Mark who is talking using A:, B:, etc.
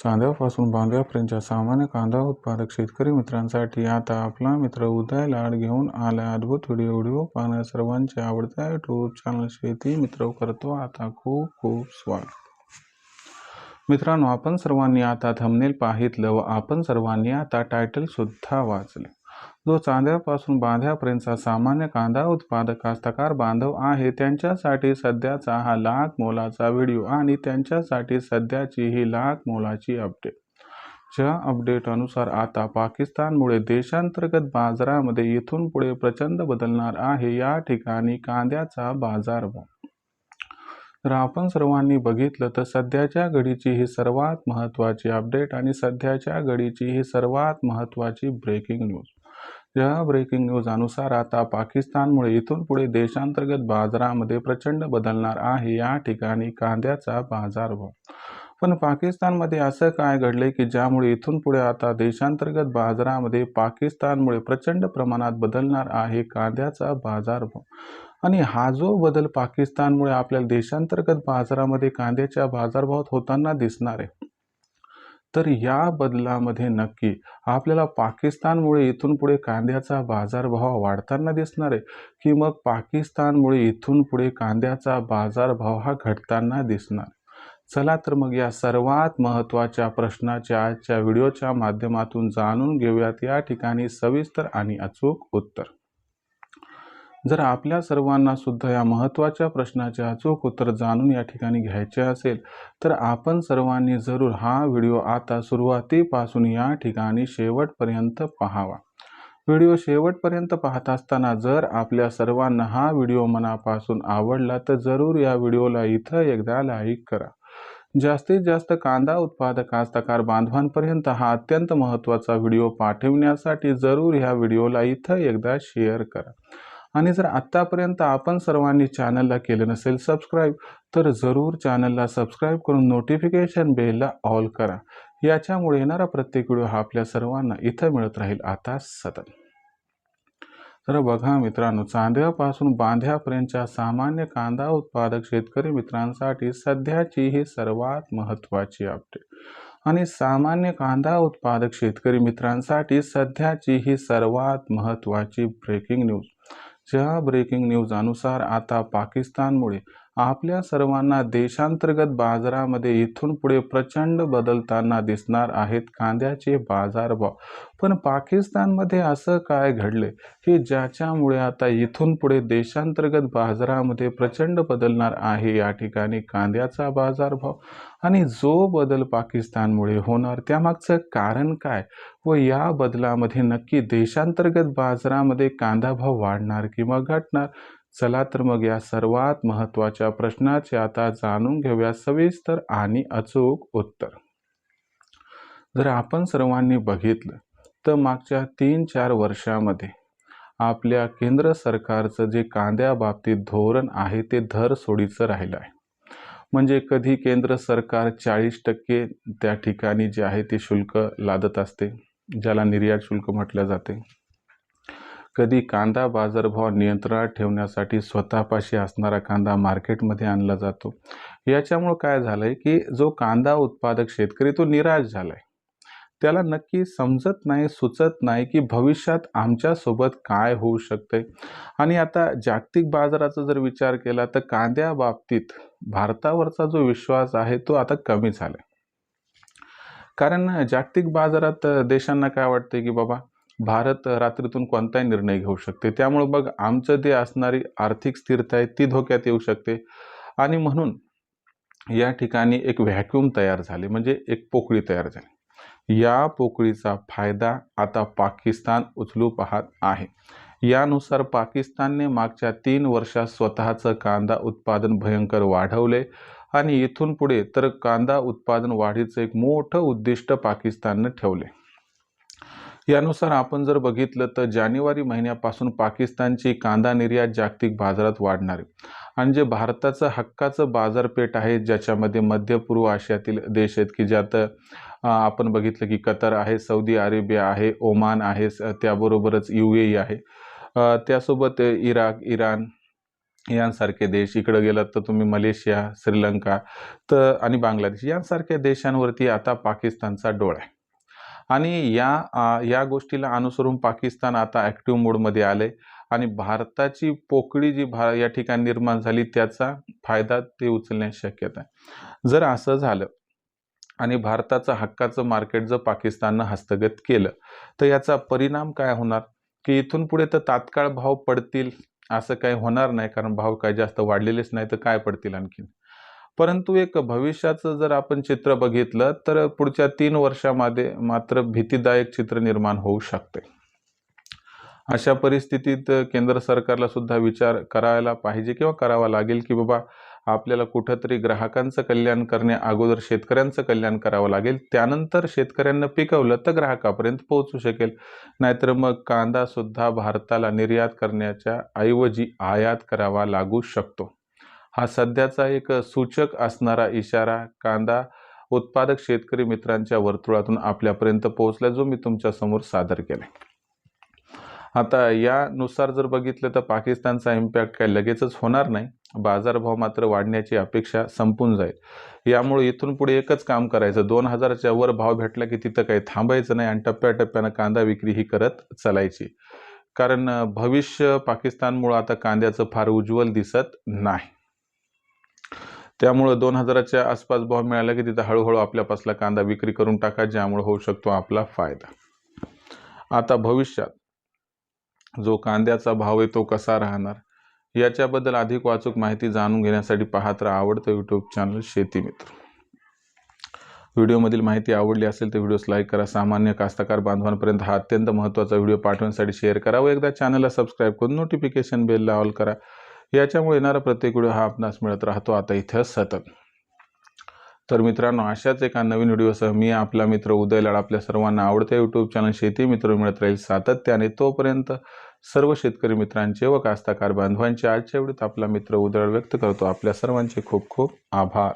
A: चांद्यापासून बांद्यापर्यंतच्या सामान्य कांदा उत्पादक शेतकरी मित्रांसाठी आता आपला मित्र उदय लाड घेऊन आला अद्भुत व्हिडिओ पाहणं सर्वांचे आवडते यूट्यूब चॅनल शेती मित्र करतो आता खूप खूप स्वागत। मित्रांनो, आपण सर्वांनी आता थंबनेल पाहितलं व आपण सर्वांनी आता टायटल सुद्धा वाचले। जो चांद्यापासून बांद्यापर्यंतचा सामान्य कांदा उत्पादक कास्तकार बांधव आहे त्यांच्यासाठी सध्याचा हा लाख मोलाचा व्हिडिओ आणि त्यांच्यासाठी सध्याची ही लाख मोलाची अपडेट। ज्या अपडेट अनुसार आता पाकिस्तानमुळे देशांतर्गत बाजारामध्ये इथून पुढे प्रचंड बदलणार आहे या ठिकाणी कांद्याचा बाजारभाव। तर आपण सर्वांनी बघितलं तर सध्याच्या घडीची ही सर्वात महत्त्वाची अपडेट आणि सध्याच्या घडीची ही सर्वात महत्त्वाची ब्रेकिंग न्यूज। या ब्रेकिंग न्यूज अनुसार आता पाकिस्तानमुळे इथून पुढे देशांतर्गत बाजारामध्ये प्रचंड बदलणार आहे या ठिकाणी कांद्याचा बाजारभाव। पण पाकिस्तानमध्ये असं काय घडले की ज्यामुळे इथून पुढे आता देशांतर्गत बाजारामध्ये पाकिस्तानमुळे प्रचंड प्रमाणात बदलणार आहे कांद्याचा बाजारभाव। आणि हा जो बदल पाकिस्तानमुळे आपल्याला देशांतर्गत बाजारामध्ये कांद्याच्या बाजारभावात होताना दिसणार आहे, तर या बदलामध्ये नक्की आपल्याला पाकिस्तानमुळे इथून पुढे कांद्याचा बाजारभाव वाढताना दिसणार आहे की मग पाकिस्तानमुळे इथून पुढे कांद्याचा बाजारभाव हा घटताना दिसणार। चला तर मग या सर्वात महत्त्वाच्या प्रश्नाचे आजच्या व्हिडिओच्या माध्यमातून जाणून घेऊयात या ठिकाणी सविस्तर आणि अचूक उत्तर। जर आपल्या सर्वांना सुद्धा या महत्त्वाच्या प्रश्नाचे अचूक उत्तर जाणून या ठिकाणी घ्यायचे असेल तर आपण सर्वांनी जरूर हा व्हिडिओ आता सुरुवातीपासून या ठिकाणी शेवटपर्यंत पाहावा। व्हिडिओ शेवटपर्यंत पाहत असताना जर आपल्या सर्वांना हा व्हिडिओ मनापासून आवडला तर जरूर या व्हिडिओला इथं एकदा लाईक करा। जास्तीत जास्त कांदा उत्पादक कास्तकार बांधवांपर्यंत हा अत्यंत महत्त्वाचा व्हिडिओ पाठविण्यासाठी जरूर ह्या व्हिडिओला इथं एकदा शेअर करा। आणि जर आत्तापर्यंत आपण सर्वांनी चॅनलला केले नसेल सबस्क्राईब तर जरूर चॅनलला सबस्क्राईब करून नोटिफिकेशन बेलला ऑल करा। याच्यामुळे येणारा प्रत्येक व्हिडिओ हा आपल्या सर्वांना इथं मिळत राहील आता सतत। तर बघा मित्रांनो, चांद्यापासून बांद्यापर्यंतच्या सामान्य कांदा उत्पादक शेतकरी मित्रांसाठी सध्याची ही सर्वात महत्त्वाची अपडेट आणि सामान्य कांदा उत्पादक शेतकरी मित्रांसाठी सध्याची ही सर्वात महत्त्वाची ब्रेकिंग न्यूज। ज्या ब्रेकिंग न्यूज अनुसार आता पाकिस्तानमुळे आपल्या सर्वांना देशांतर्गत बाजारामध्ये इथून पुढे प्रचंड बदलताना दिसणार आहेत कांद्याचे बाजारभाव। पण पाकिस्तानमध्ये असं काय घडले की ज्याच्यामुळे आता इथून पुढे देशांतर्गत बाजारामध्ये प्रचंड बदलणार आहे या ठिकाणी कांद्याचा बाजारभाव। आणि जो बदल पाकिस्तानमुळे होणार त्यामागचं कारण काय व या बदलामध्ये नक्की देशांतर्गत बाजारामध्ये कांदा भाव वाढणार किंवा घटणार, चला तर मग या सर्वात महत्त्वाच्या प्रश्नाचे आता जाणून घेऊया सविस्तर आणि अचूक उत्तर। जर आपण सर्वांनी बघितलं तर मागच्या 3-4 वर्षामध्ये आपल्या केंद्र सरकारचं जे कांद्याबाबतीत धोरण आहे ते धरसोडीचं राहिलं आहे। म्हणजे कधी केंद्र सरकार 40% त्या ठिकाणी जे आहे ते शुल्क लादत असते, ज्याला निर्यात शुल्क म्हटले जाते। कधी कांदा बाजारभाव नियंत्रणात ठेवण्यासाठी स्वतःपाशी असणारा कांदा मार्केटमध्ये आणला जातो। याच्यामुळे काय झालंय की जो कांदा उत्पादक शेतकरी तो निराश झालाय। त्याला नक्की समजत नाही सुचत नाही की भविष्यात आमच्या सोबत काय होऊ शकते। आणि आता जागतिक बाजाराचा जर विचार केला तर कांद्या बाबतीत भारतावरचा जो विश्वास आहे तो आता कमी झालाय। कारण जागतिक बाजारात देशांना काय वाटते की बाबा भारत रात्रीतून कोणताही निर्णय घेऊ शकते, त्यामुळे बघ आमचं जे असणारी आर्थिक स्थिरता आहे ती धोक्यात येऊ शकते। आणि म्हणून या ठिकाणी एक व्हॅक्यूम तयार झाली, म्हणजे एक पोकळी तयार झाली। या पोकळीचा फायदा आता पाकिस्तान उचलू पाहत आहे। यानुसार पाकिस्तानने मागच्या 3 वर्षात स्वतःचं कांदा उत्पादन भयंकर वाढवले आणि इथून पुढे तर कांदा उत्पादन वाढीचं एक मोठं उद्दिष्ट पाकिस्तानने ठेवले। यानुसार आपण जर बघितलं तर जानेवारी महिन्यापासून पाकिस्तानची कांदा निर्यात जागतिक बाजारात वाढणार आहे। आणि जे भारताचं हक्काचं बाजारपेठ आहे ज्याच्यामध्ये मध्य पूर्व आशियातील देश आहेत की ज्यात आपण बघितलं की कतर आहे, सौदी अरेबिया आहे, ओमान आहे, त्याबरोबरच UAE आहे, त्यासोबत इराक, इराण, यांसारखे देश, इकडे गेलात तर तुम्ही मलेशिया, श्रीलंका तर आणि बांगलादेश यांसारख्या देशांवरती आता पाकिस्तानचा डोळा आहे. आणि या गोष्टीला अनुसरून पाकिस्तान आता ॲक्टिव्ह मोडमध्ये आले आणि भारताची पोकळी जी या ठिकाणी निर्माण झाली त्याचा फायदा ते उचलण्याची शक्यता आहे. जर असं झालं आणि भारताचं हक्काचं मार्केट जर पाकिस्ताननं हस्तगत केलं तर याचा परिणाम काय होणार की इथून पुढे तर तात्काळ भाव पडतील असं काही होणार नाही, कारण भाव काय जास्त वाढलेलेच नाही तर काय पडतील आणखीन. परंतु एक भविष्याचं जर आपण चित्र बघितलं तर पुढच्या 3 वर्षामध्ये मात्र भीतीदायक चित्र निर्माण होऊ शकते. अशा परिस्थितीत केंद्र सरकारला सुद्धा विचार करायला पाहिजे किंवा करावा लागेल की बाबा आपल्याला कुठंतरी ग्राहकांचं कल्याण करण्या अगोदर शेतकऱ्यांचं कल्याण करावं लागेल, त्यानंतर शेतकऱ्यांना पिकवलं तर ग्राहकापर्यंत पोहोचू शकेल. नाहीतर मग कांदा सुद्धा भारताला निर्यात करण्याच्या ऐवजी आयात करावा लागू शकतो. हा सध्याचा एक सूचक असणारा इशारा कांदा उत्पादक शेतकरी मित्रांच्या वर्तुळातून आपल्यापर्यंत पोहोचला, जो मी तुमच्या समोर सादर केला. आता यानुसार जर बघितलं तर पाकिस्तानचा इम्पॅक्ट काय लगेचच होणार नाही. बाजारभाव मात्र वाढण्याची अपेक्षा संपून जाईल. यामुळे इथून पुढे एकच काम करायचं, 2000च्या वर भाव भेटला की तिथं काही थांबायचं नाही आणि टप्प्याटप्प्यानं कांदा विक्री ही करत चालायची. कारण भविष्य पाकिस्तानमुळे आता कांद्याचं फार उज्ज्वल दिसत नाही. त्यामुळे 2000च्या आसपास भाव मिळाला की तिथं हळूहळू आपल्यापासला कांदा विक्री करून टाका, ज्यामुळे होऊ शकतो आपला फायदा. आता भविष्यात जो कांद्याचा भाव आहे तो कसा राहणार याच्याबद्दल अधिक वाचूक माहिती जाणून घेण्यासाठी पाहत राहा आवडतं यूट्यूब चॅनल शेती मित्र. व्हिडिओमधील माहिती आवडली असेल तर व्हिडिओस लाईक करा. सामान्य कास्तकार बांधवांपर्यंत हा अत्यंत महत्त्वाचा व्हिडिओ पाठवण्यासाठी शेअर करा व एकदा चॅनलला सबस्क्राईब करून नोटिफिकेशन बेलला ऑल करा. याच्यामुळे येणारा प्रत्येक व्हिडिओ हा आपणास मिळत राहतो आता इथं सतत. तर मित्रांनो, अशाच एका नवीन व्हिडिओसह मी आपला मित्र उदय लाड आपल्या सर्वांना आवडते यूट्यूब चॅनल शेती मित्र मिळत राहील सातत्याने. तोपर्यंत सर्व शेतकरी मित्रांचे व कास्तकार बांधवांचे आजच्या व्हिडिओत आपला मित्र उदय लाड व्यक्त करतो. आपल्या सर्वांचे खूप खूप आभार.